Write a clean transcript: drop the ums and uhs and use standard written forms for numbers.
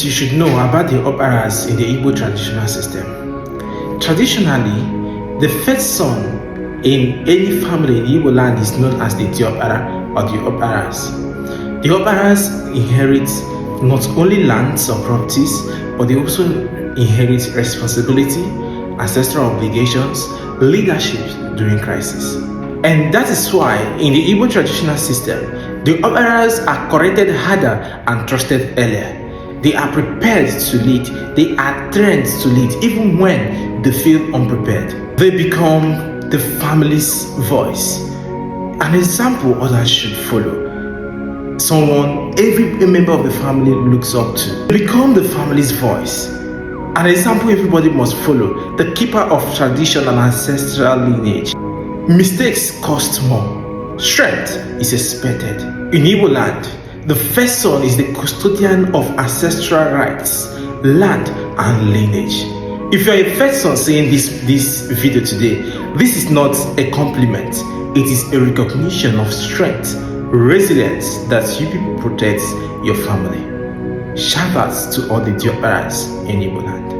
things you should know about the Oparas in the Igbo traditional system. Traditionally, the first son in any family in Igbo land is known as the Opara or the Oparas. The Oparas inherit not only lands or properties, but they also inherit responsibility, ancestral obligations, leadership during crisis. And that is why in the Igbo traditional system, the Oparas are corrected harder and trusted earlier. They are prepared to lead, they are trained to lead even when they feel unprepared. They become the family's voice, an example others should follow. Someone every member of the family looks up to. They become the family's voice, an example everybody must follow, the keeper of tradition and ancestral lineage. Mistakes cost more. Strength is expected. In Igbo land, the first son is the custodian of ancestral rights, land, and lineage. If you are a first son seeing this video today, this is not a compliment. It is a recognition of strength, resilience that you people protect your family. Shout out to all the Dioparas in Igbo land.